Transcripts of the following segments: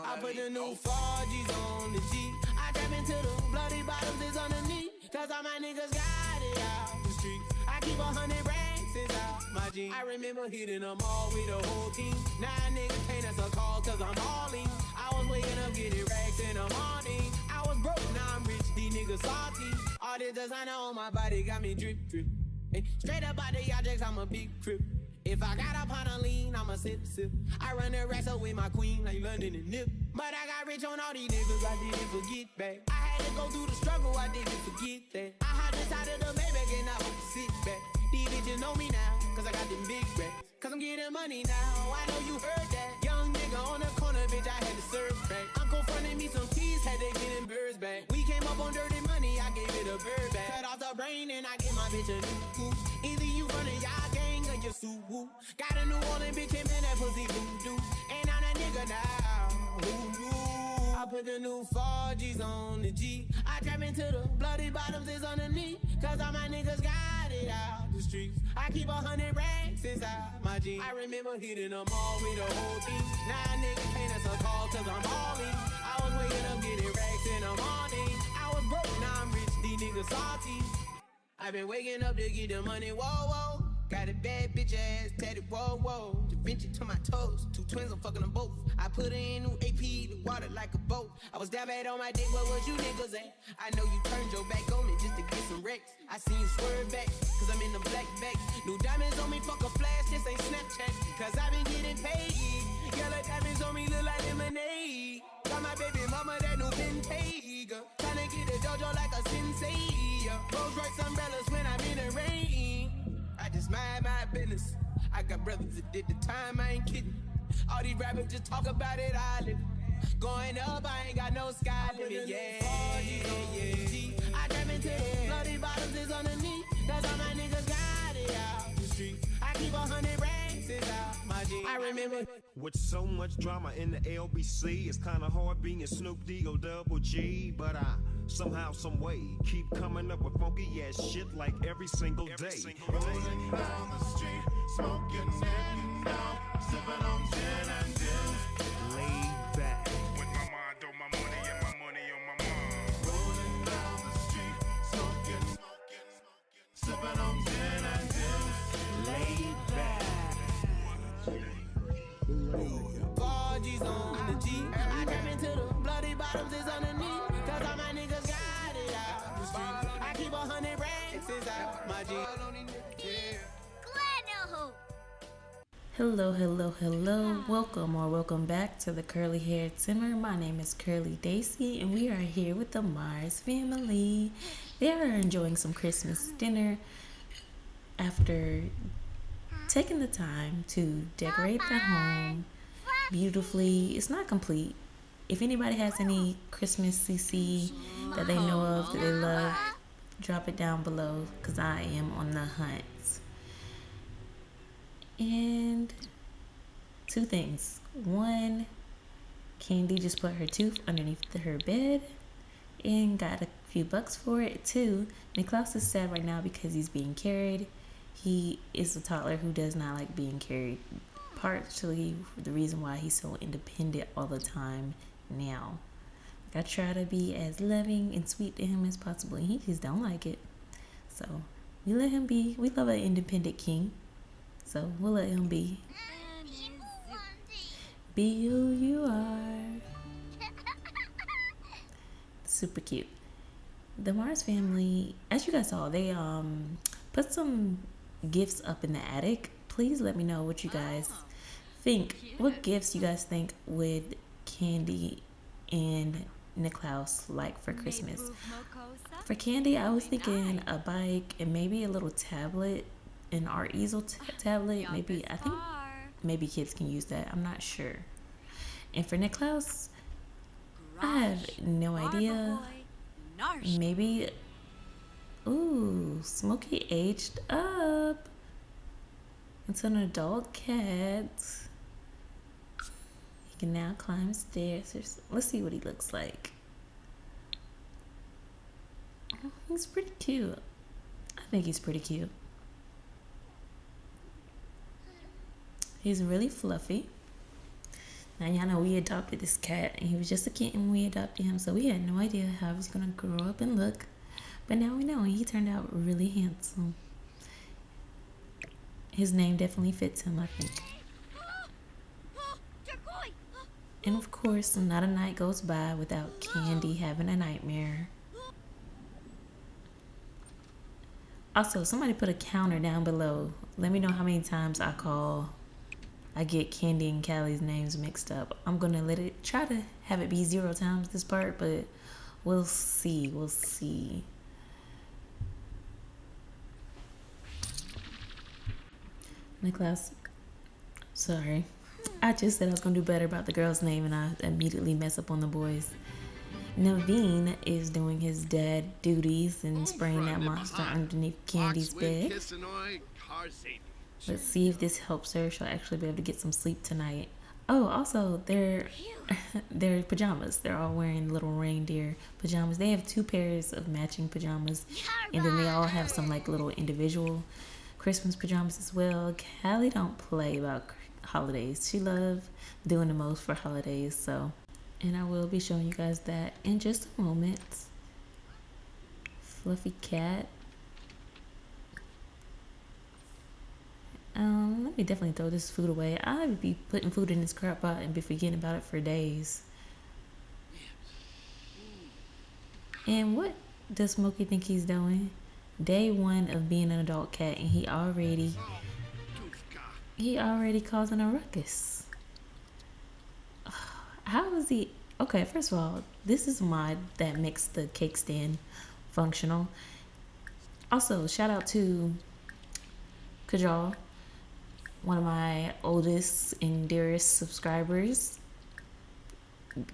I put the new 4Gs on the G. I trap into the bloody bottoms is underneath. Cause all my niggas got it out the streets. I keep 100 racks inside my jeans. I remember hitting them all with the whole team. Now niggas can't answer calls cause I'm all in. I was waking up getting racks in the morning. I was broke, now I'm rich, these niggas salty. All this designer on my body got me drip, drip. Hey, straight up out the objects, I'm a big crip. If I got up on a lean, I'ma sip. I run the racks up with my queen like London and Nip. But I got rich on all these niggas, I didn't forget back. I had to go through the struggle, I didn't forget that. I hopped inside of the Maybach and I would sit back. These bitches know me now, cause I got them big racks. Cause I'm getting money now, I know you heard that. Young nigga on the corner, bitch, I had to serve back. Uncle fronted me some keys, had to get them birds back. We came up on dirty money, I gave it a bird back. Cut off the brain and I gave my bitch a new coupe. Either you running y'all gang or you sue woo. Got a New Orleans bitch, him and that pussy voodoo. And I'm that nigga now, ooh. I put the new 4Gs on the G. I trap into the bloody bottoms is underneath. Cause all my niggas got it out the streets. I keep 100 racks inside my jeans. I remember hitting them all with the whole team. Now niggas can't answer call cause I'm all in. I was waking up getting racks in the morning. I was broke, now I'm rich, these niggas salty. I've been waking up to get the money, whoa, whoa. Got a bad bitch ass tatted, whoa, whoa. Da Vinci to my toes, 2 twins, I'm fucking them both. I put her in new AP, the water like a boat. I was down bad on my dick, what was you niggas at? I know you turned your back on me just to get some wrecks. I seen you swerve back, cause I'm in the black bag. New diamonds on me, fuck a flash, this ain't Snapchat. Cause I been getting paid. Yellow diamonds on me look like lemonade. Got my baby mama that new Bentayga. Tryna get a dojo like a sensei. Rolls Royce umbrellas when I'm in the rain. I just mind my business. I got brothers that did the time, I ain't kidding. All these rappers just talk about it, I live. Going up, I ain't got no sky limit, yeah. I trap into the bloody bottoms is underneath. Cause all my niggas got it out the street. I keep 100 racks inside my jeans. I remember. With so much drama in the LBC, it's kinda hard being Snoop D-O double G. But I somehow, some way, keep coming up with funky ass shit like every single day. Rolling down the street, smoking it down, sipping on gin and juice. Laid back. With my mind on my money and my money on my mind. Rolling down the street, smoking, sipping on gin and juice. Laid back. 4Gs on the G. I trap into the bloody bottoms is underneath. Cause all my niggas got it out the street. I keep 100 racks inside my jeans. Hello. Welcome back to the CurlyHairedSimmer. My name is Curly Daisy, and we are here with the Mars family. They are enjoying some Christmas dinner after taking the time to decorate the home beautifully. It's not complete. If anybody has any Christmas CC that they know of, that they love, drop it down below, because I am on the hunt. And 2 things. 1, Candy just put her tooth underneath her bed and got a few bucks for it. 2, Niklaus is sad right now because he's being carried. He is a toddler who does not like being carried. Partially the reason why he's so independent all the time now. I try to be as loving and sweet to him as possible, and he just don't like it. So we let him be. We love an independent king. So we'll let him be. Be who you are. Super cute. The Mars family, as you guys saw, they put some gifts up in the attic. Please let me know what you guys think. What gifts you guys think would Candy and Niklaus like for Christmas? For Candy, I was thinking a bike and maybe a little tablet. An art easel tablet, maybe. I think maybe kids can use that. I'm not sure. And for Niklaus, I have no idea. Maybe, ooh, Smokey aged up. It's an adult cat. He can now climb stairs. Let's see what he looks like. He's pretty cute. I think he's pretty cute. He's really fluffy. Now y'all know we adopted this cat, and he was just a kitten when we adopted him, so we had no idea how he was gonna grow up and look. But now we know, and he turned out really handsome. His name definitely fits him, I think. And of course, not a night goes by without Candy having a nightmare. Also, somebody put a counter down below. Let me know how many times I get Candy and Callie's names mixed up. I'm gonna try to have it be 0 times this part, but we'll see. We'll see. Nicholas, sorry. I just said I was gonna do better about the girl's name, and I immediately mess up on the boys. Naveen is doing his dad duties and spraying that monster underneath Candy's bed. Let's see if this helps her. She'll actually be able to get some sleep tonight. Oh, also, they're pajamas. They're all wearing little reindeer pajamas. They have 2 pairs of matching pajamas, and then they all have some like little individual Christmas pajamas as well. Callie don't play about holidays. She loves doing the most for holidays, so. And I will be showing you guys that in just a moment. Fluffy cat. Let me definitely throw this food away. I would be putting food in this crap pot and be forgetting about it for days. And what does Smokey think he's doing? Day 1 of being an adult cat, and he already causing a ruckus. How is he? Okay, first of all, this is a mod that makes the cake stand functional. Also, shout out to Kajal, one of my oldest and dearest subscribers.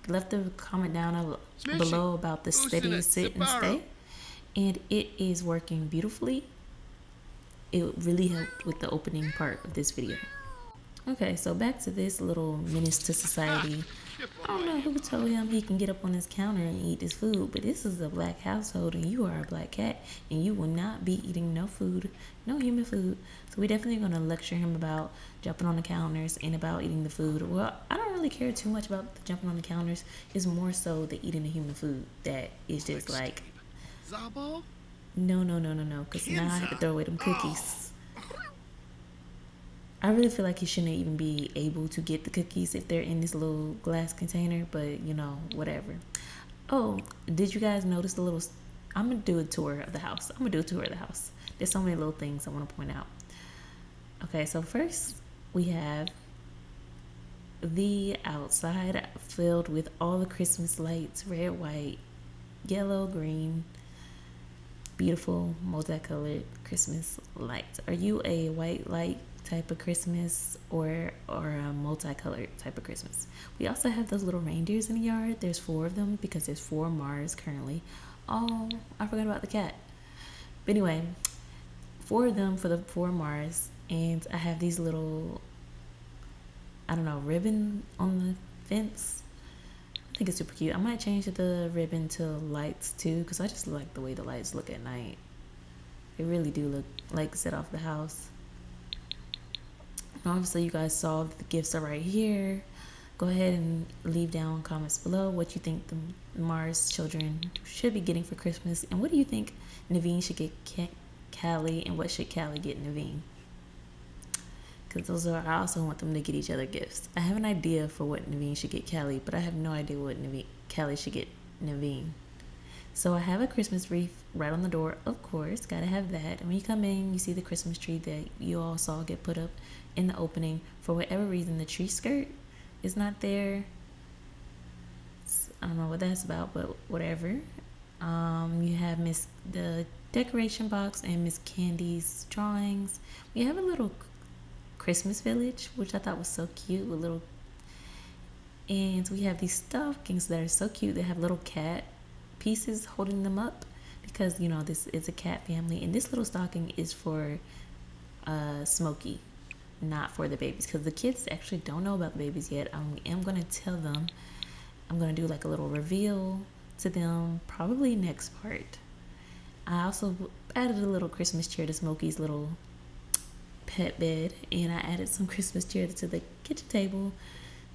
Left a comment down below about the steady sit and stay, and it is working beautifully. It really helped with the opening part of this video. Okay, so back to this little menace to society. I don't know who told him he can get up on his counter and eat this food, but this is a black household and you are a black cat and you will not be eating no food, no human food. So we're definitely going to lecture him about jumping on the counters and about eating the food. Well, I don't really care too much about the jumping on the counters. It's more so the eating the human food that is just like, no, because now I have to throw away them cookies. I really feel like he shouldn't even be able to get the cookies if they're in this little glass container, but you know, whatever. Oh, did you guys notice the little, I'm going to do a tour of the house. There's so many little things I want to point out. Okay, so first we have the outside filled with all the Christmas lights, red, white, yellow, green, beautiful multicolored Christmas lights. Are you a white light type of Christmas or a multicolored type of Christmas? We also have those little reindeers in the yard. There's 4 of them because there's 4 Mars currently. Oh, I forgot about the cat. But anyway, 4 of them for the 4 Mars, and I have these little, I don't know, ribbon on the fence. I think it's super cute. I might change the ribbon to lights too, because I just like the way the lights look at night. They really do look like set off the house. Obviously you guys saw the gifts are right here. Go ahead and leave down comments below what you think the Mars children should be getting for Christmas, and what do you think Naveen should get Callie, and what should Callie get Naveen? Because I also want them to get each other gifts. I have an idea for what Naveen should get Callie, but I have no idea what Callie should get Naveen. So I have a Christmas wreath right on the door, of course, gotta have that. And when you come in, you see the Christmas tree that you all saw get put up in the opening. For whatever reason, the tree skirt is not there. I don't know what that's about, but whatever. You have the decoration box and Miss Candy's drawings. We have a little Christmas village, which I thought was so cute, with little, and we have these stockings that are so cute. They have little cat pieces holding them up because, you know, this is a cat family, and this little stocking is for Smokey, not for the babies, because the kids actually don't know about the babies yet. I am going to tell them. I'm going to do like a little reveal to them probably next part. I also added a little Christmas chair to Smokey's little pet bed, and I added some Christmas chairs to the kitchen table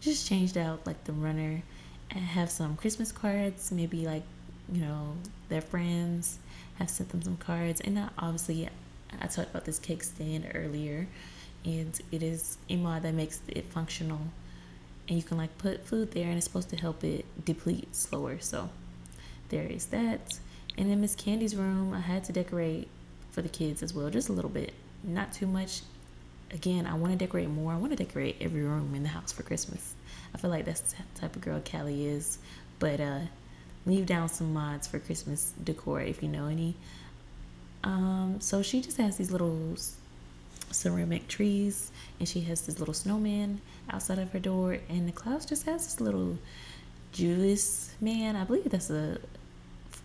just changed out like the runner and have some Christmas cards, maybe like, you know, their friends have sent them some cards. And obviously, I talked about this cake stand earlier, and it is a mod that makes it functional, and you can like put food there, and it's supposed to help it deplete slower. So there is that. And in Miss Candy's room, I had to decorate for the kids as well, just a little bit, not too much. Again, I want to decorate more. I want to decorate every room in the house for Christmas. I feel like that's the type of girl Callie is. But leave down some mods for Christmas decor if you know any. So she just has these little ceramic trees, and she has this little snowman outside of her door, and the Klaus just has this little Jewish man. I believe that's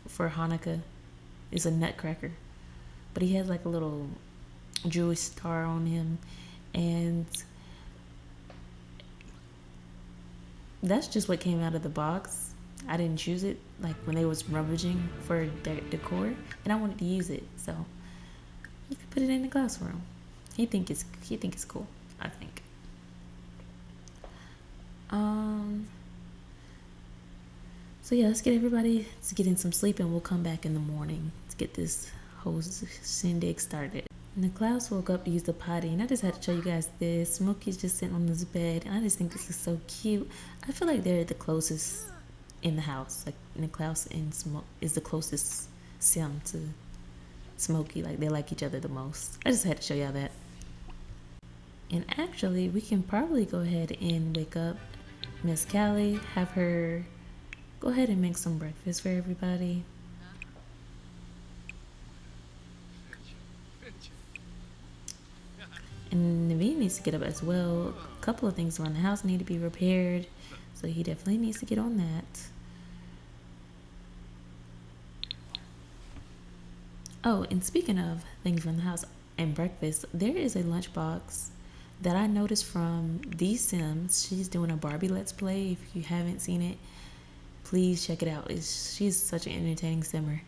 for Hanukkah. It's a nutcracker, but he has like a little Jewish star on him, and that's just what came out of the box. I didn't choose it like when they was rummaging for decor, and I wanted to use it, so you can put it in the classroom. He think it's cool, I think. So yeah, let's get everybody to get in some sleep, and we'll come back in the morning to get this whole shindig started. And the Klaus woke up to use the potty, and I just had to show you guys this. Smokey's just sitting on his bed, and I just think this is so cute. I feel like they're the closest in the house. Like Niklaus and Smoke is the closest sim to Smokey. Like they like each other the most. I just had to show y'all that. And actually, we can probably go ahead and wake up Miss Callie, have her go ahead and make some breakfast for everybody. And Naveen needs to get up as well. A couple of things around the house need to be repaired, so he definitely needs to get on that. Oh, and speaking of things around the house and breakfast, there is a lunchbox that I noticed from The Sims. She's doing a Barbie Let's Play. If you haven't seen it, please check it out. She's such an entertaining simmer.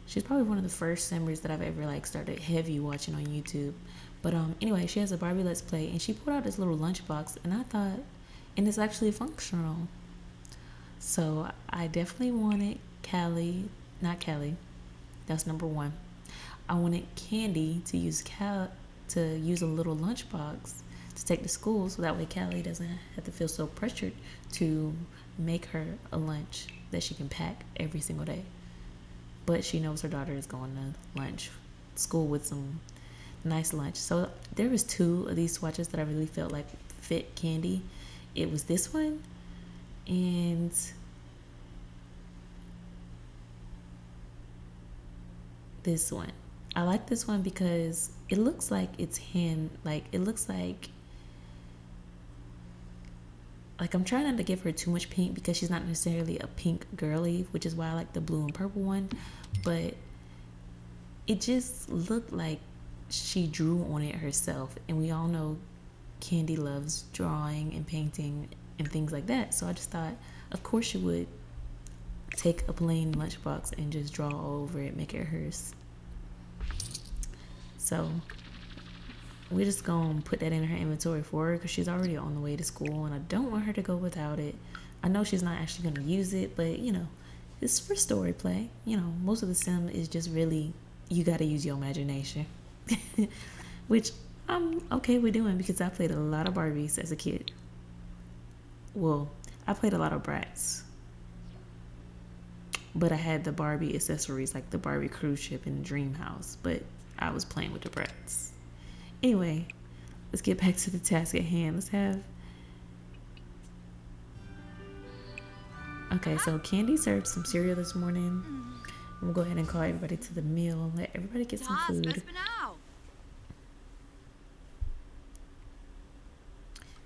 She's probably one of the first simmers that I've ever like started heavy watching on YouTube. But anyway, she has a Barbie Let's Play, and she pulled out this little lunchbox, and I thought, and it's actually functional. So I definitely wanted not Callie, that's number one. I wanted Candy to use a little lunchbox to take to school, so that way Callie doesn't have to feel so pressured to make her a lunch that she can pack every single day. But she knows her daughter is going to school with some nice lunch. So there was two of these swatches that I really felt like fit Candy. It was this one and this one. I like this one because it looks like it's it looks like I'm trying not to give her too much pink because she's not necessarily a pink girly, which is why I like the blue and purple one, but it just looked like she drew on it herself, and we all know Candy loves drawing and painting and things like that, so I just thought of course she would take a plain lunchbox and just draw all over it, make it hers. So we're just gonna put that in her inventory for her because she's already on the way to school, and I don't want her to go without it. I know she's not actually gonna use it, but you know, it's for story play. You know, most of the sim is just really, you gotta use your imagination. Which I'm okay with doing because I played a lot of Barbies as a kid. Well, I played a lot of Bratz, but I had the Barbie accessories like the Barbie cruise ship and the dream house, but I was playing with the Bratz. Anyway, let's get back to the task at hand. Okay, so Candy served some cereal this morning. We'll go ahead and call everybody to the meal and let everybody get some food.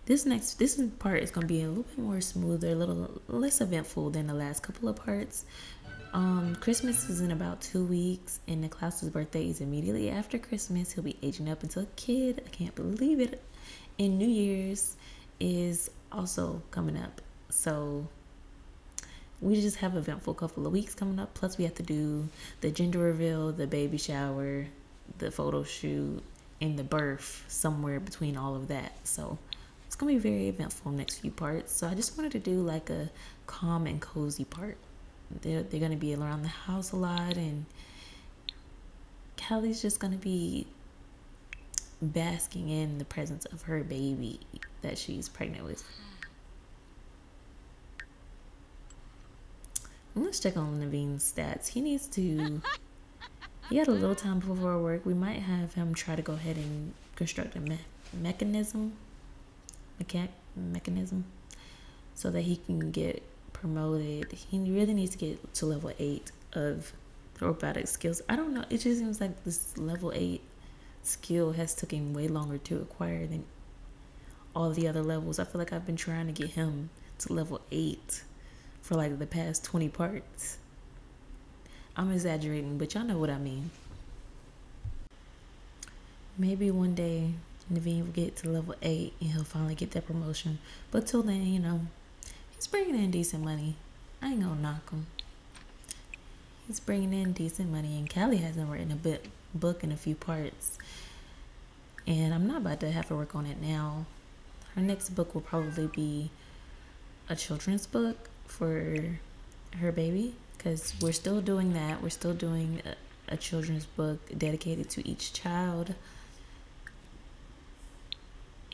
This part is going to be a little bit more smoother, a little less eventful than the last couple of parts. Christmas is in about 2 weeks, and Niklaus's birthday is immediately after Christmas. He'll be aging up into a kid. I can't believe it. And New Year's is also coming up. So we just have an eventful couple of weeks coming up. Plus we have to do the gender reveal, the baby shower, the photo shoot, and the birth somewhere between all of that. So it's gonna be very eventful next few parts. So I just wanted to do like a calm and cozy part. They're gonna be around the house a lot, and Callie's just gonna be basking in the presence of her baby that she's pregnant with. Let's check on Naveen's stats. He got a little time before work. We might have him try to go ahead and construct a mechanism so that he can get promoted. He really needs to get to level 8 of the robotic skills. I don't know. It just seems like this level 8 skill has taken him way longer to acquire than all the other levels. I feel like I've been trying to get him to level 8 for like the past 20 parts. I'm exaggerating, but y'all know what I mean. Maybe one day Naveen will get to level 8 and he'll finally get that promotion. But till then, you know, he's bringing in decent money. I ain't gonna knock him. He's bringing in decent money, and Callie hasn't written a book in a few parts. And I'm not about to have to work on it now. Her next book will probably be a children's book for her baby, because we're still doing that. We're still doing a children's book dedicated to each child.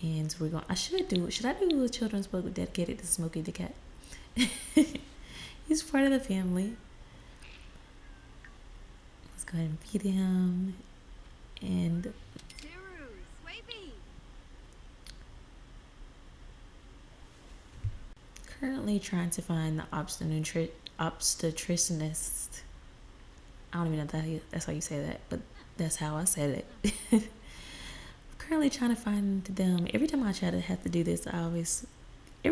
And we're going, should I do a children's book dedicated to Smokey the cat? He's part of the family. Let's go ahead and feed him. And currently trying to find the obstetricianist. I don't even know if that's how you say that, but that's how I said it. Currently trying to find them. Every time I try to have to do this, every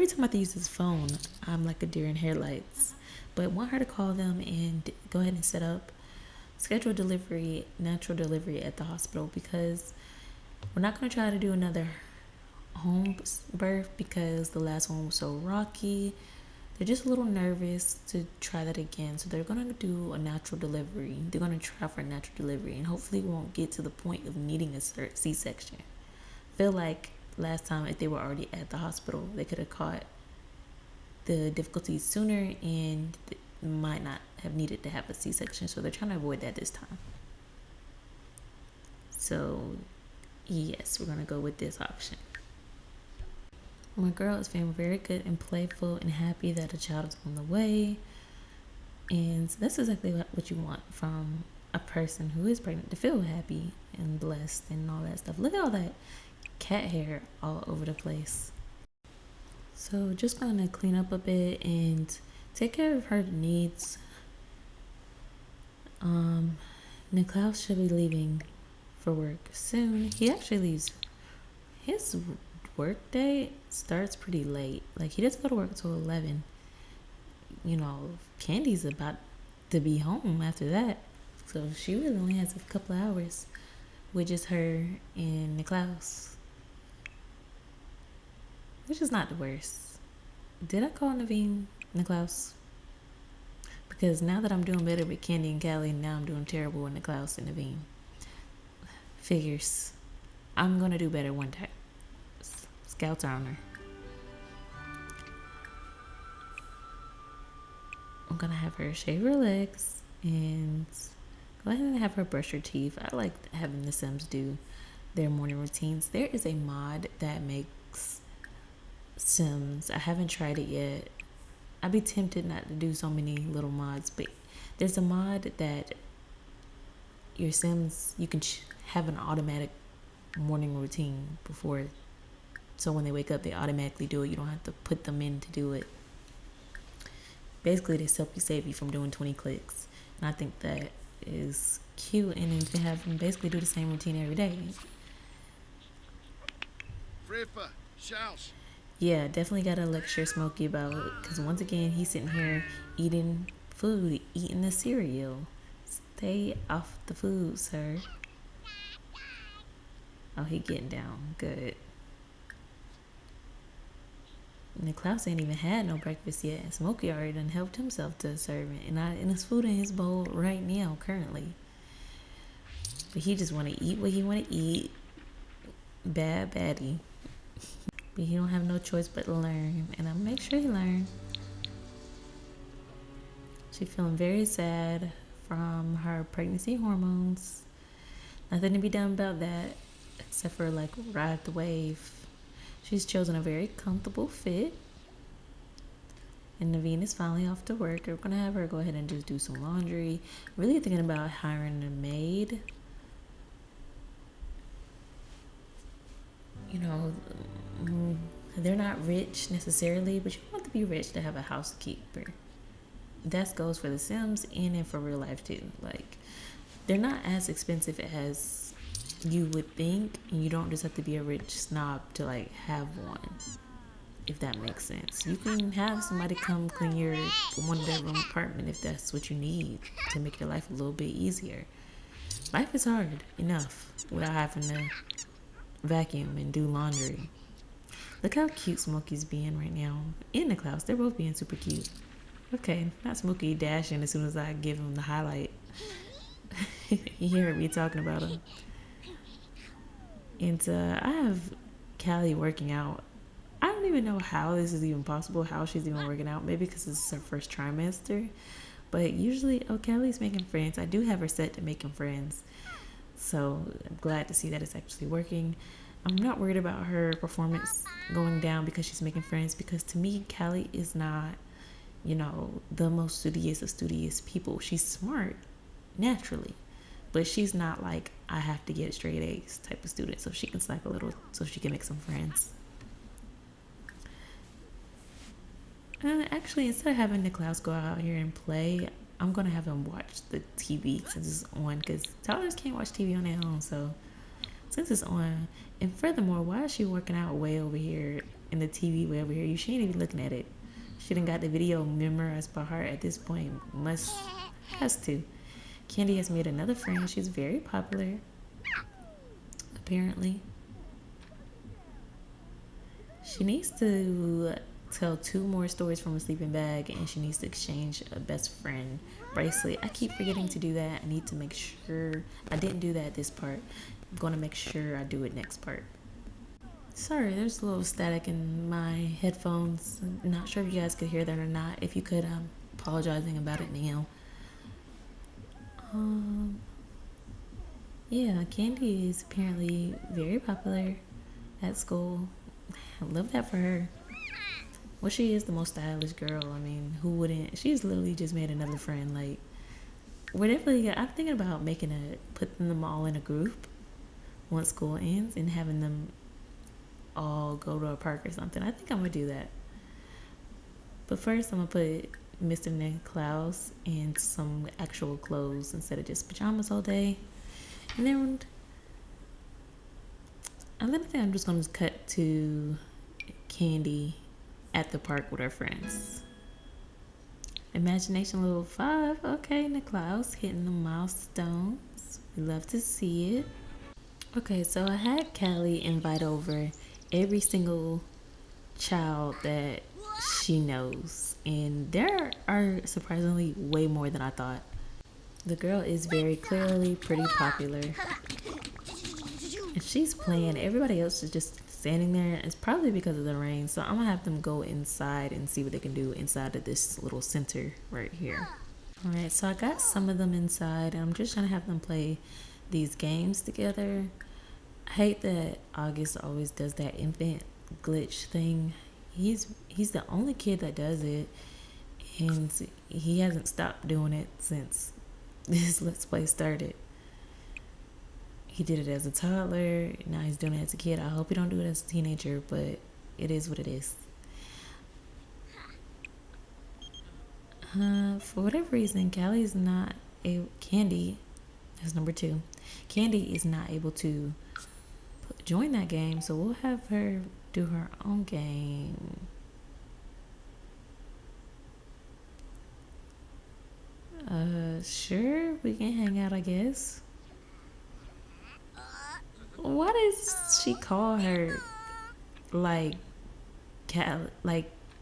time I have to use this phone, I'm like a deer in headlights. But I want her to call them and go ahead and schedule delivery, natural delivery at the hospital, because we're not going to try to do another home birth because the last one was so rocky. They're just a little nervous to try that again, so they're gonna do a natural delivery. They're gonna try for a natural delivery, and hopefully we won't get to the point of needing a C-section. I feel like last time, if they were already at the hospital, they could have caught the difficulties sooner and might not have needed to have a C-section, so they're trying to avoid that this time. So yes, we're gonna go with this option. My girl is feeling very good and playful and happy that a child is on the way. And that's exactly what you want from a person who is pregnant, to feel happy and blessed and all that stuff. Look at all that cat hair all over the place. So just gonna clean up a bit and take care of her needs. Niklaus should be leaving for work soon. He actually leaves. His work day starts pretty late. Like, he doesn't go to work until 11. You know, Candy's about to be home after that, so she really only has a couple of hours with just her and Niklaus, which is not the worst. Did I call Naveen Niklaus? Because now that I'm doing better with Candy and Callie, now I'm doing terrible with Niklaus and Naveen. Figures. I'm gonna do better one time. Scouts are on her. I'm gonna have her shave her legs and go ahead and have her brush her teeth. I like having the Sims do their morning routines. There is a mod that makes Sims. I haven't tried it yet. I'd be tempted not to do so many little mods, but there's a mod that your Sims, you can have an automatic morning routine before. So when they wake up, they automatically do it. You don't have to put them in to do it. Basically, they save you from doing 20 clicks. And I think that is cute. And then you can have them basically do the same routine every day. Yeah, definitely got to lecture Smokey about it. Because once again, he's sitting here eating food, eating the cereal. Stay off the food, sir. Oh, he getting down. Good. Niklaus ain't even had no breakfast yet. Smokey already done helped himself to a servant, and it's food in his bowl right now, currently. But he just want to eat what he want to eat. Bad baddie. But he don't have no choice but to learn, and I'm gonna make sure he learn. She's feeling very sad from her pregnancy hormones. Nothing to be done about that, except for like ride the wave. She's chosen a very comfortable fit. And Naveen is finally off to work. We're gonna have her go ahead and just do some laundry. Really thinking about hiring a maid. You know, they're not rich necessarily, but you don't have to be rich to have a housekeeper. That goes for The Sims and for real life too. Like, they're not as expensive as you would think, and you don't just have to be a rich snob to like have one. If that makes sense. You can have somebody come clean your one-bedroom apartment if that's what you need to make your life a little bit easier. Life is hard enough without having to vacuum and do laundry. Look how cute Smokey's being right now. In the clouds, they're both being super cute. Okay, not Smokey dashing as soon as I give him the highlight. You hear me talking about him. And I have Callie working out. I don't even know how this is even possible, how she's even working out. Maybe because this is her first trimester. But usually, Callie's making friends. I do have her set to making friends. So I'm glad to see that it's actually working. I'm not worried about her performance going down because she's making friends. Because to me, Callie is not, the most studious of studious people. She's smart, naturally. But she's not like, I have to get straight A's type of student. So she can slack a little so she can make some friends. Actually, instead of having Niklaus go out here and play, I'm going to have him watch the TV since it's on, because toddlers can't watch TV on their own. So since it's on, and furthermore, why is she working out way over here in the TV way over here? You shouldn't even be looking at it. She done got the video memorized by heart at this point. Has to. Candy has made another friend. She's very popular, apparently. She needs to tell 2 more stories from a sleeping bag, and she needs to exchange a best friend bracelet. I keep forgetting to do that. I need to make sure I didn't do that this part. I'm going to make sure I do it next part. Sorry, there's a little static in my headphones. I'm not sure if you guys could hear that or not. If you could, I'm apologizing about it now. Yeah, Candy is apparently very popular at school. I love that for her. Well, she is the most stylish girl. I mean, who wouldn't? She's literally just made another friend. Like, we're definitely, I'm thinking about putting them all in a group once school ends and having them all go to a park or something. I think I'm going to do that. But first, I'm going to put Mr. Niklaus in some actual clothes instead of just pajamas all day. And then I think I'm just going to cut to Candy at the park with her friends. Imagination level 5. Okay, Niklaus hitting the milestones. We love to see it. Okay, so I had Callie invite over every single child that she knows, and there are surprisingly way more than I thought. The girl is very clearly pretty popular, and she's playing. Everybody else is just standing there. It's probably because of the rain, so I'm gonna have them go inside and see what they can do inside of this little center right here. All right, so I got some of them inside, and I'm just trying to have them play these games together. I hate that August always does that infant glitch thing. He's the only kid that does it, and he hasn't stopped doing it since this Let's Play started. He did it as a toddler, now he's doing it as a kid. I hope he don't do it as a teenager, but it is what it is. For whatever reason, Candy, that's number 2. Candy is not able to join that game, so we'll have her do her own game. Sure, we can hang out, I guess. Why does she call her like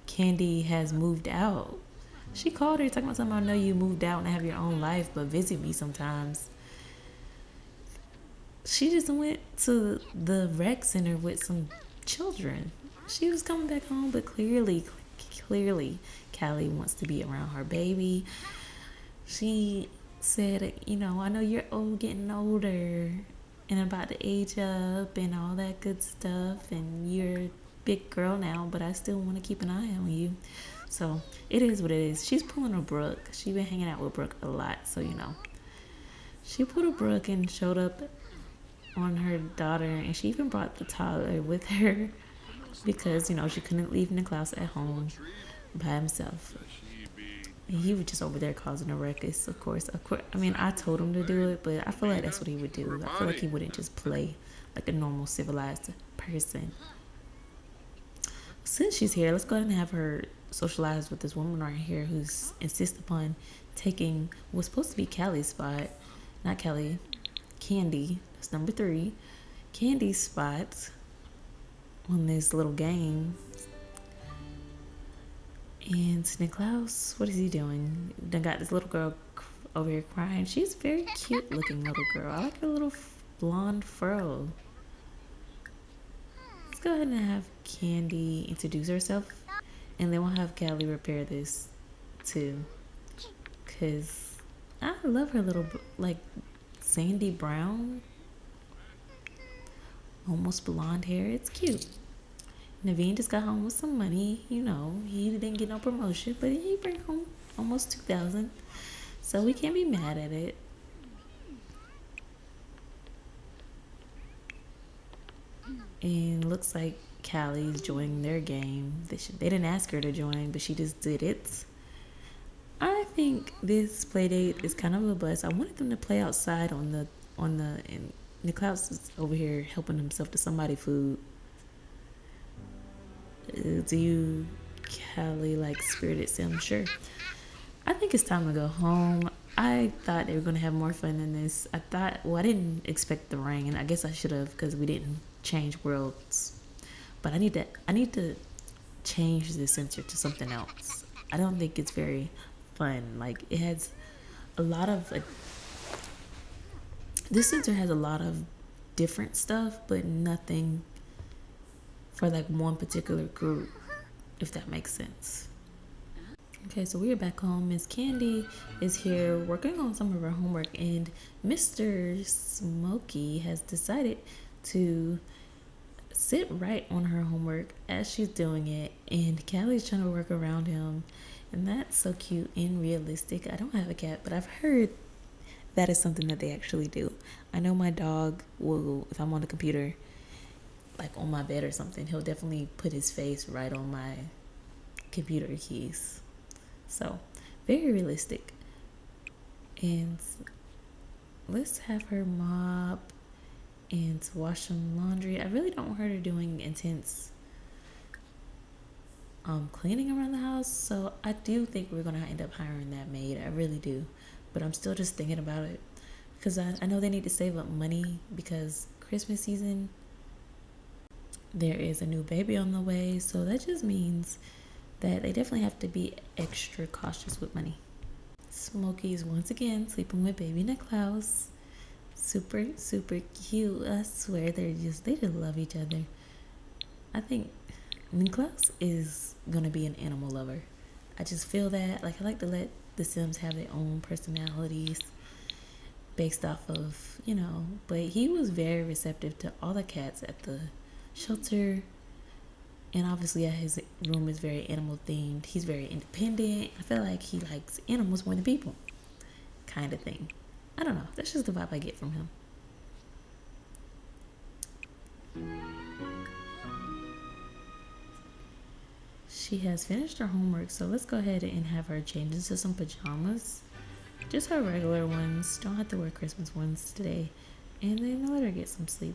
Candy has moved out? She called her talking about something. I know you moved out and have your own life, but visit me sometimes. She just went to the rec center with some children. she was coming back home, but clearly, Callie wants to be around her baby. She said, you know, I know you're getting older and about to age up and all that good stuff, and you're a big girl now, but I still want to keep an eye on you. So it is what it is. She's pulling a Brooke. She's been hanging out with Brooke a lot, so you know. She pulled a Brooke and showed up on her daughter, and she even brought the toddler with her because, you know, she couldn't leave Niklaus at home by himself. And he was just over there causing a ruckus, of course. I mean, I told him to do it, but I feel like that's what he would do. I feel like he wouldn't just play like a normal civilized person. Since she's here, let's go ahead and have her socialize with this woman right here who's insists upon taking what's supposed to be Callie's spot. Not Callie, Candy. That's number 3. Candy's spot on this little game. And Niklaus, what is he doing? Done got this little girl over here crying. She's a very cute looking little girl. I like her little blonde fro. Let's go ahead and have Candy introduce herself, and then we'll have Callie repair this too, cause I love her little like sandy brown, almost blonde hair. It's cute. Naveen just got home with some money. You know, he didn't get no promotion, but he bring home almost 2,000, so we can't be mad at it. And looks like Callie's joining their game. They didn't ask her to join, but she just did it. I think this play date is kind of a bust. I wanted them to play outside and Niklaus is over here helping himself to somebody's food. Do you, Callie, like Spirited Sim? Sure. I think it's time to go home. I thought they were going to have more fun than this. I didn't expect the rain. I guess I should have, because we didn't change worlds. But I need to change the sensor to something else. I don't think it's very fun. Like, it has a lot of this sensor has a lot of different stuff, but nothing for like one particular group, if that makes sense. Okay, so we are back home. Miss Candy is here working on some of her homework, and Mr. Smokey has decided to sit right on her homework as she's doing it, and Callie's trying to work around him, and that's so cute and realistic. I don't have a cat, but I've heard that is something that they actually do. I know my dog will, if I'm on the computer, like on my bed or something, he'll definitely put his face right on my computer keys. So, very realistic. And let's have her mop and wash some laundry. I really don't want her doing intense cleaning around the house, so I do think we're gonna end up hiring that maid. I really do, but I'm still just thinking about it because I know they need to save up money because Christmas season, there is a new baby on the way, so that just means that they definitely have to be extra cautious with money. Smokey is once again sleeping with baby Niklaus. Super, super cute. I swear they just love each other. I think Niklaus is gonna be an animal lover. I just feel that. Like, I like to let the Sims have their own personalities based off of, you know, but he was very receptive to all the cats at the shelter. And obviously, his room is very animal themed. He's very independent. I feel like he likes animals more than people, kind of thing. I don't know. That's just the vibe I get from him. She has finished her homework, so let's go ahead and have her change into some pajamas. Just her regular ones. Don't have to wear Christmas ones today. And then let her get some sleep.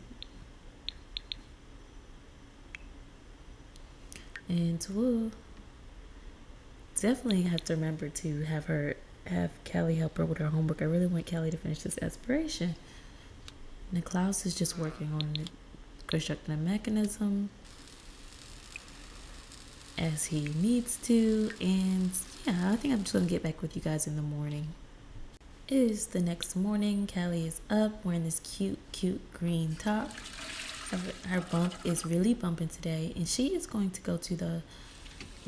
And we'll definitely have to remember to have Callie help her with her homework. I really want Callie to finish this aspiration. Niklaus is just working on constructing a mechanism as he needs to. And yeah, I think I'm just going to get back with you guys in the morning. It is the next morning. Callie is up wearing this cute green top. her bump is really bumping today, and she is going to go to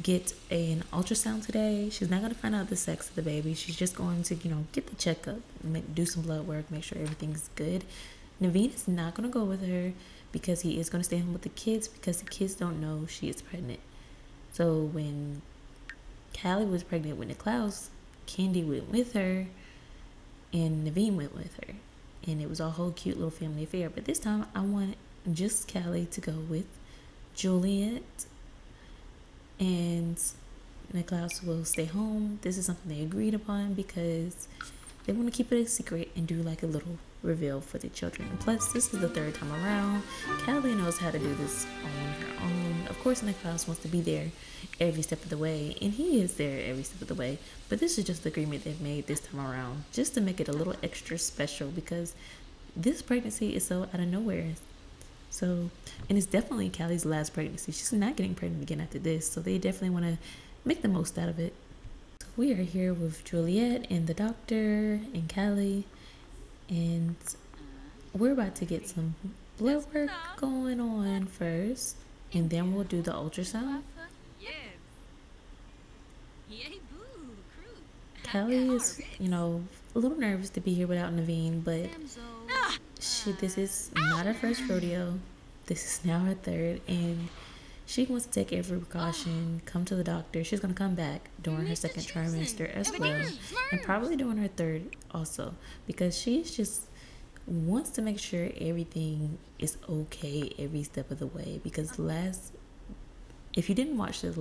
get an ultrasound today. She's not going to find out the sex of the baby. She's just going to, get the checkup, do some blood work, make sure everything's good. Naveen is not going to go with her because he is going to stay home with the kids because the kids don't know she is pregnant. So when Callie was pregnant with Niklaus, Candy went with her and Naveen went with her. And it was a whole cute little family affair. But this time I want just Callie to go with Juliet, and Niklaus will stay home. This is something they agreed upon because they want to keep it a secret and do like a little reveal for the children. And plus, this is the third time around. Callie knows how to do this on her own. Of course, Niklaus wants to be there every step of the way, and he is there every step of the way. But this is just the agreement they've made this time around, just to make it a little extra special because this pregnancy is so out of nowhere. So, and it's definitely Callie's last pregnancy. She's not getting pregnant again after this, so they definitely want to make the most out of it. So we are here with Juliet and the doctor and Callie, and we're about to get some blood work going on first, and then we'll do the ultrasound. Callie is, a little nervous to be here without Naveen, but this is not her first rodeo. This is now her third, and she wants to take every precaution, come to the doctor. She's going to come back during her second trimester as well, and probably during her third also, because she's just wants to make sure everything is okay every step of the way. Because if you didn't watch the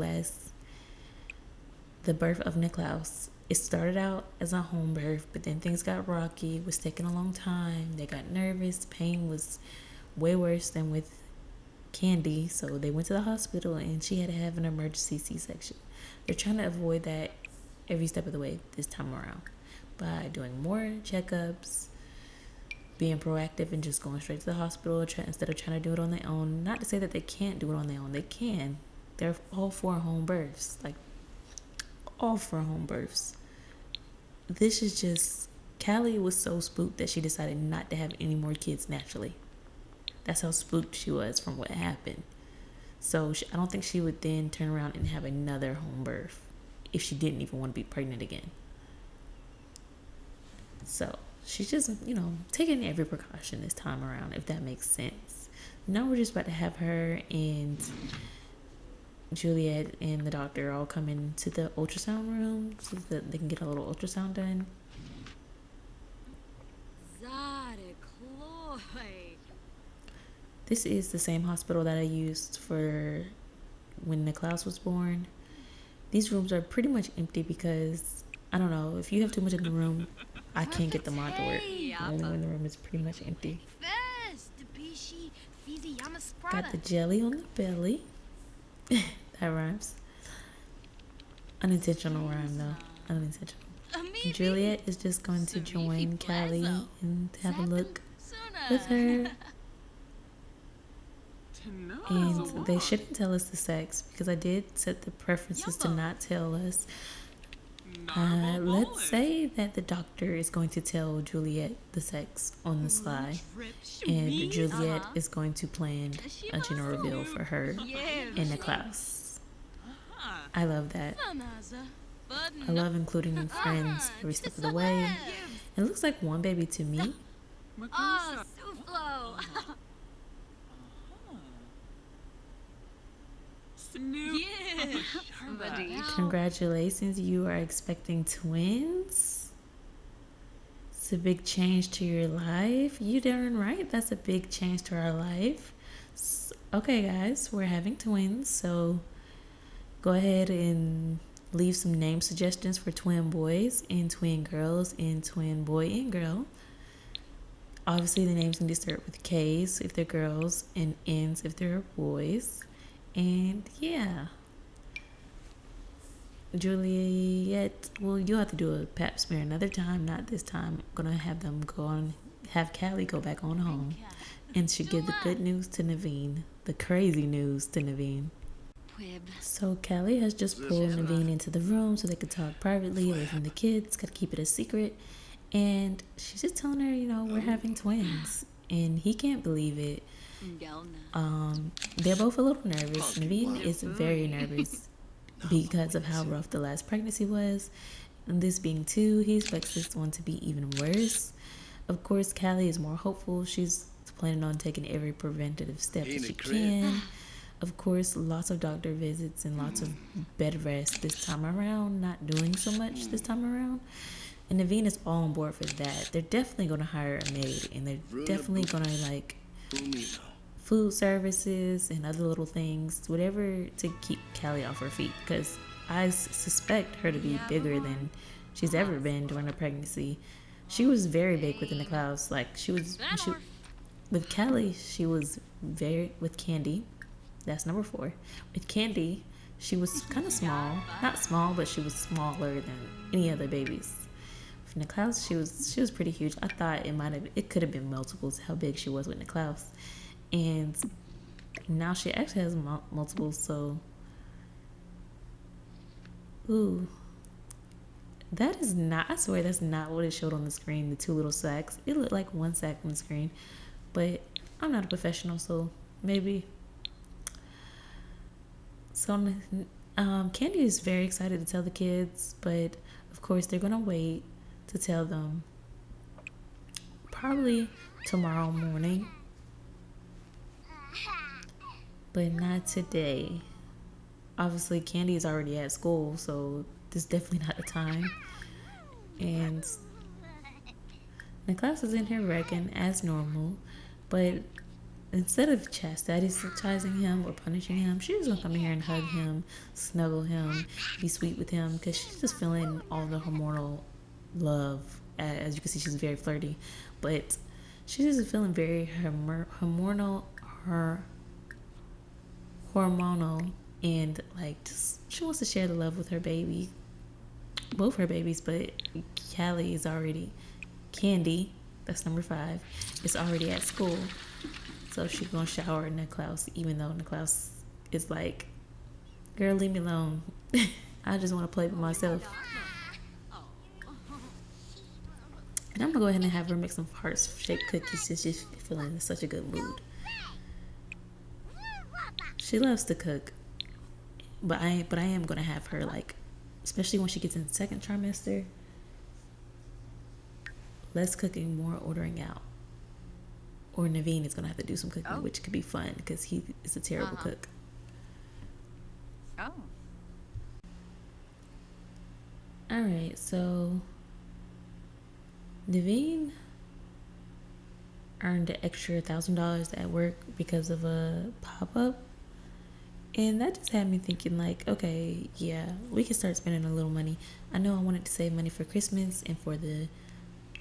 birth of Niklaus, it started out as a home birth, but then things got rocky. It was taking a long time. They got nervous. Pain was way worse than with Candy, so they went to the hospital and she had to have an emergency C-section. They're trying to avoid that every step of the way this time around by doing more checkups, being proactive, and just going straight to the hospital instead of trying to do it on their own. Not to say that they can't do it on their own. They can. They're all 4 home births. Like, all 4 home births. This is just, Callie was so spooked that she decided not to have any more kids naturally. That's how spooked she was from what happened. So I don't think she would then turn around and have another home birth if she didn't even want to be pregnant again. So she's just, taking every precaution this time around, if that makes sense. Now we're just about to have her and Juliet and the doctor all come into the ultrasound room so that they can get a little ultrasound done. This is the same hospital that I used for when Niklaus was born. These rooms are pretty much empty because, I don't know, if you have too much in the room, I can't get the mod to work when the room is pretty much empty. Got the jelly on the belly. That rhymes. Unintentional rhyme though. Unintentional. Juliet is just going to join Callie and have a look with her. And they shouldn't tell us the sex because I did set the preferences to not tell us. Let's say that the doctor is going to tell Juliet the sex on the sly, and Juliet is going to plan a general reveal for her in the class. I love that. I love including friends every step of the way. It looks like one baby to me. Congratulations, you are expecting twins. It's a big change to your life. You darn right, that's a big change to our life. Okay guys, we're having twins, so go ahead and leave some name suggestions for twin boys and twin girls and twin boy and girl. Obviously the names need to start with K's if they're girls and N's if they're boys. And yeah, Juliet, well, you'll have to do a pap smear another time, not this time. I'm gonna have them have Callie go back on home, and she give the good news to Naveen, the crazy news to Naveen. So Callie has just pulled Naveen into the room so they could talk privately away from the kids. Gotta keep it a secret, and she's just telling her, we're having twins, and he can't believe it. They're both a little nervous. Naveen is very nervous because of how rough the last pregnancy was. And this being 2, he expects this one to be even worse. Of course, Callie is more hopeful. She's planning on taking every preventative step that she can. Of course, lots of doctor visits and lots of bed rest this time around, not doing so much this time around. And Naveen is all on board for that. They're definitely going to hire a maid, and they're definitely going to, like, food services and other little things, whatever to keep Callie off her feet, because I suspect her to be bigger than she's ever been during her pregnancy. She was very big within the clouds. Like, with Callie, she was with Candy, that's number 4. With Candy, she was kind of small. Not small, but she was smaller than any other babies. With Nicklaus, she was pretty huge. I thought it could have been multiples how big she was with Nicklaus. And now she actually has multiples, so... Ooh. That is not... I swear that's not what it showed on the screen, the 2 little sacks. It looked like 1 sack on the screen. But I'm not a professional, so maybe... So Candy is very excited to tell the kids, but of course they're going to wait to tell them probably tomorrow morning. But not today. Obviously, Candy is already at school, so this is definitely not the time. And the class is in here wrecking as normal, but instead of chastising him or punishing him, she's gonna come in here and hug him, snuggle him, be sweet with him, because she's just feeling all the hormonal love. As you can see, she's very flirty, but she's just feeling very hormonal, and like she wants to share the love with her baby, both her babies. But Callie is already Candy. That's number 5. Is already at school. So she's gonna shower Nicklaus, even though Nicklaus is like, girl, leave me alone. I just want to play with myself. And I'm gonna go ahead and have her make some heart-shaped cookies since she's feeling in such a good mood. She loves to cook, but I am gonna have her, like, especially when she gets in the 2nd trimester, less cooking, more ordering out. Or Naveen is going to have to do some cooking, which could be fun because he is a terrible cook. Alright, so Naveen earned an extra $1,000 at work because of a pop-up. And that just had me thinking, like, okay, yeah, we can start spending a little money. I know I wanted to save money for Christmas and for the...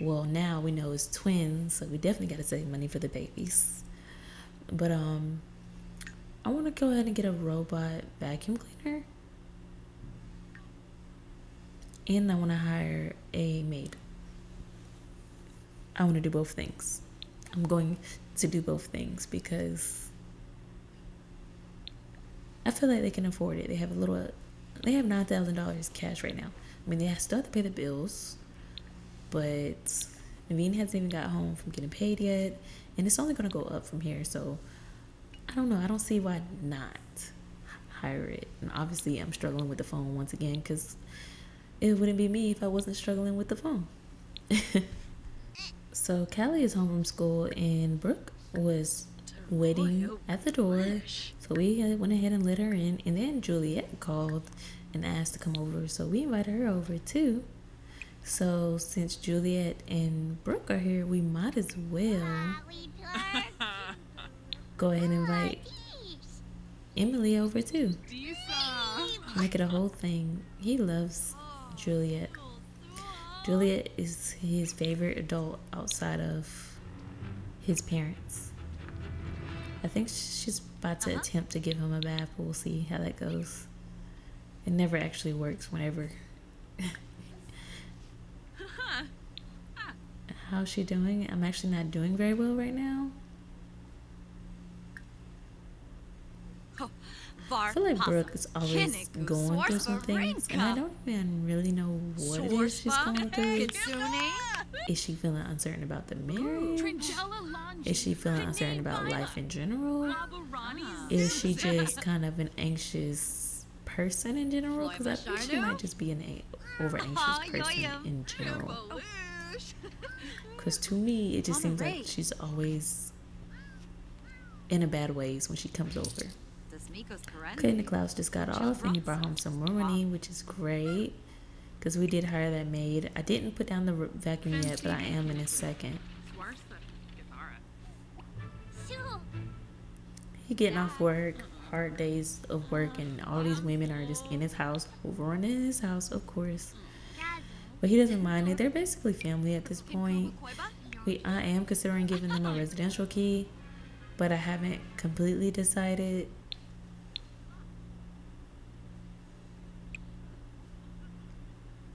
Well, now we know it's twins, so we definitely got to save money for the babies. But I want to go ahead and get a robot vacuum cleaner. And I want to hire a maid. I want to do both things. I'm going to do both things because I feel like they can afford it. They have $9,000 cash right now. I mean, they still have to pay the bills. But Naveen hasn't even got home from getting paid yet, and it's only going to go up from here. So I don't know. I don't see why not hire it. And obviously, I'm struggling with the phone once again because it wouldn't be me if I wasn't struggling with the phone. So Callie is home from school, and Brooke was waiting at the door. So we went ahead and let her in, and then Juliet called and asked to come over. So we invited her over too. So since Juliet and Brooke are here, we might as well go ahead and invite Emily over too. Make it a whole thing. He loves Juliet. Juliet is his favorite adult outside of his parents. I think she's about to attempt to give him a bath, but we'll see how that goes. It never actually works whenever. How's she doing? I'm actually not doing very well right now. I feel like Brooke is always going through some things, and I don't even really know what it is she's going through. Is she feeling uncertain about the marriage? Is she feeling uncertain about life in general? Is she just kind of an anxious person in general? Because I think she might just be an over anxious person in general. Because to me, it just seems like she's always in a bad ways when she comes over. Okay, Niklaus just got off and he brought home some more money, which is great. Because we did hire that maid. I didn't put down the vacuum yet, but I am in a second. He getting off work, hard days of work, and all these women are just in his house, overrunning his house, of course. But he doesn't mind it. They're basically family at this point. I am considering giving them a residential key, but I haven't completely decided.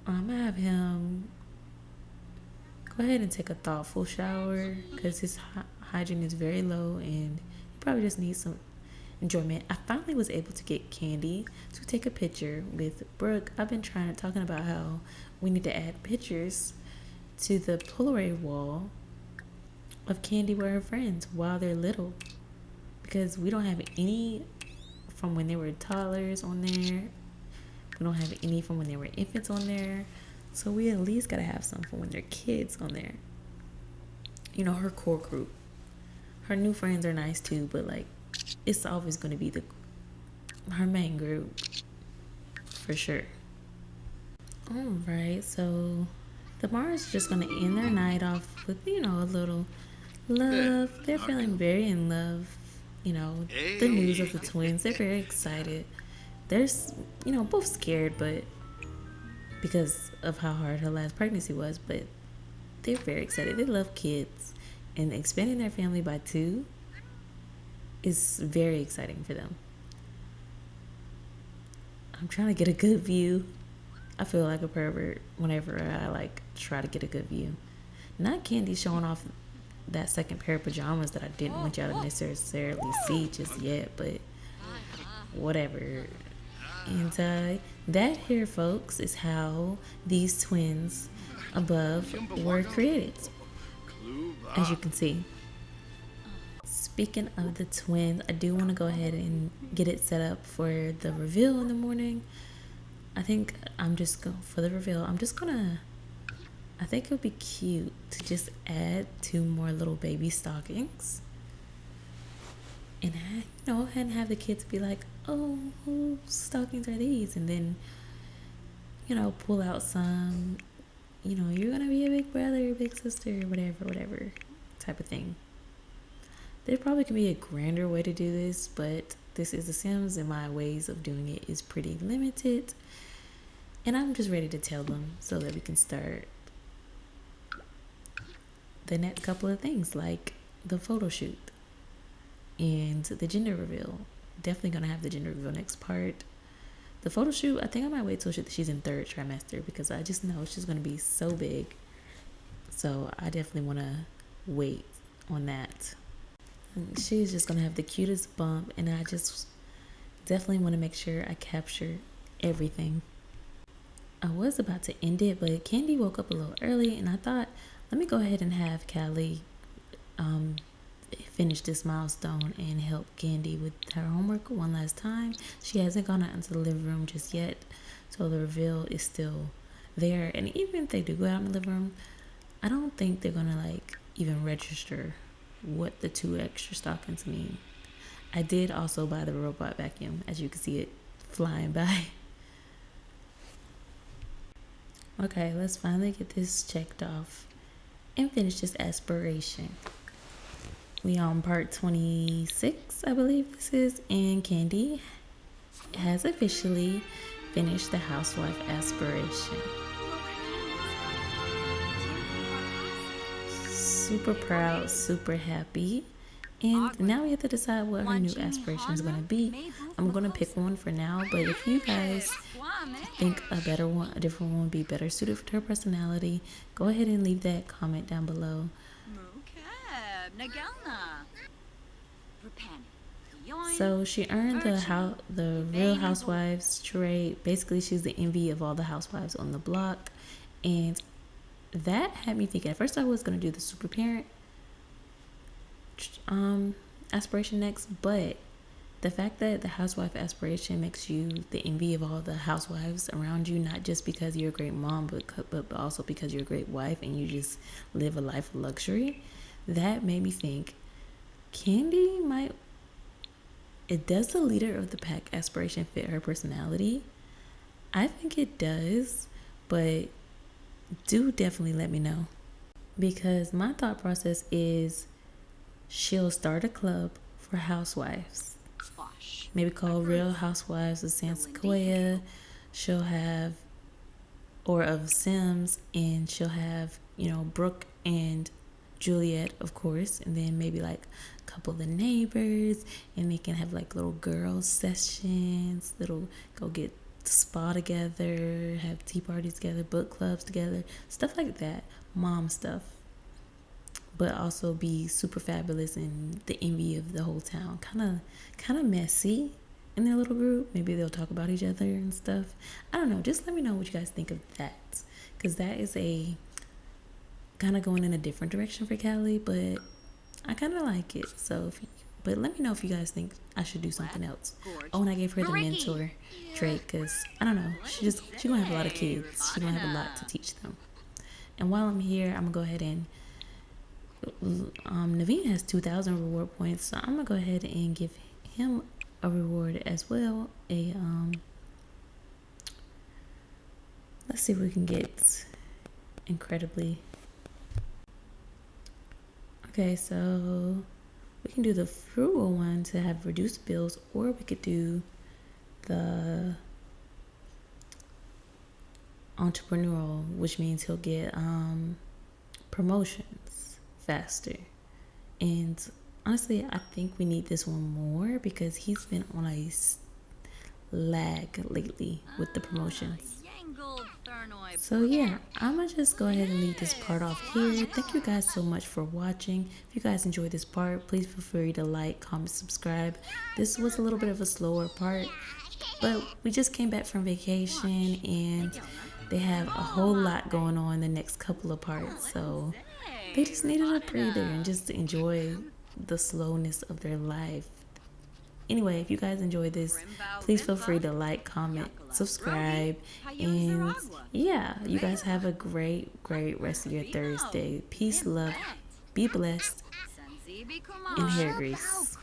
I'm gonna have him go ahead and take a thoughtful shower because his hygiene is very low and he probably just needs some enjoyment. I finally was able to get Candy to take a picture with Brooke. I've been talking about how we need to add pictures to the Polaroid wall of Candy with her friends while they're little, because we don't have any from when they were toddlers on there. We don't have any from when they were infants on there. So we at least gotta have some from when they're kids on there. You know, her core group. Her new friends are nice too, but like, it's always gonna be her main group. For sure. Alright, so the Mars just gonna end their night off with, you know, a little love. They're feeling very in love. You know, the news of the twins. They're very excited. They're, you know, both scared, but because of how hard her last pregnancy was, but they're very excited. They love kids, and expanding their family by 2 is very exciting for them. I'm trying to get a good view. I feel like a pervert whenever I like try to get a good view. Not Candy showing off that second pair of pajamas that I didn't want y'all to necessarily see just yet, but whatever. And that here, folks, is how these twins above were created, as you can see. Speaking of the twins, I do want to go ahead and get it set up for the reveal in the morning. I think I'm just going for the reveal. I think it would be cute to just add 2 more little baby stockings. And and have the kids be like, oh, whose stockings are these? And then, pull out some, you're gonna be a big brother, big sister, whatever type of thing. There probably can be a grander way to do this, but this is The Sims and my ways of doing it is pretty limited. And I'm just ready to tell them so that we can start the next couple of things, like the photo shoot and the gender reveal. Definitely gonna have the gender reveal next part. The photo shoot, I think I might wait till she's in 3rd trimester, because I just know she's gonna be so big. So I definitely wanna wait on that. And she's just gonna have the cutest bump, and I just definitely want to make sure I capture everything. I was about to end it, but Candy woke up a little early, and I thought, let me go ahead and have Callie finish this milestone and help Candy with her homework one last time. She hasn't gone out into the living room just yet, so the reveal is still there. And even if they do go out in the living room, I don't think they're gonna even register what the 2 extra stockings mean. I did also buy the robot vacuum, as you can see it flying by. Okay, let's finally get this checked off and finish this aspiration. We on part 26, I believe this is, and Candy has officially finished the housewife aspiration. Super proud, super happy. And now we have to decide what her new aspiration is going to be. I'm going to pick one for now, but if you guys think a different one would be better suited for her personality, go ahead and leave that comment down below. So she earned the Real Housewives trait. Basically, she's the envy of all the housewives on the block, and that had me thinking. At first I was going to do the super parent aspiration next, but the fact that the housewife aspiration makes you the envy of all the housewives around you, not just because you're a great mom, but also because you're a great wife and you just live a life of luxury, that made me think, Candy might, it does the leader of the pack aspiration fit her personality? I think it does, but do definitely let me know, because my thought process is she'll start a club for housewives, maybe called Real Housewives of San Sequoia. She'll have, or of Sims, and she'll have, you know, Brooke and Juliet, of course, and then maybe like a couple of the neighbors, and they can have like little girl sessions, little go get spa together, have tea parties together, book clubs together, stuff like that, mom stuff, but also be super fabulous and the envy of the whole town. Kind of messy in their little group. Maybe they'll talk about each other and stuff. I don't know. Just let me know what you guys think of that, because that is a kind of going in a different direction for Callie, but I kind of like it. So, but let me know if you guys think I should do something else. Oh, and I gave her the mentor trait because I don't know. She gonna have a lot of kids. She gonna have a lot to teach them. And while I'm here, I'm gonna go ahead and Naveen has 2,000 reward points, so I'm gonna go ahead and give him a reward as well. Let's see if we can get incredibly. Okay, so we can do the frugal one to have reduced bills, or we could do the entrepreneurial, which means he'll get promotions faster. And honestly, I think we need this one more because he's been on a lag lately with the promotions. So yeah, I'm gonna just go ahead and leave this part off here. Thank you guys so much for watching. If you guys enjoyed this part, please feel free to like, comment, subscribe. This was a little bit of a slower part, but we just came back from vacation and they have a whole lot going on the next couple of parts, so they just needed a breather and just to enjoy the slowness of their life. Anyway, if you guys enjoyed this, please feel free to like, comment, subscribe, and yeah, you guys have a great rest of your Thursday. Peace, love, be blessed, and hair grease.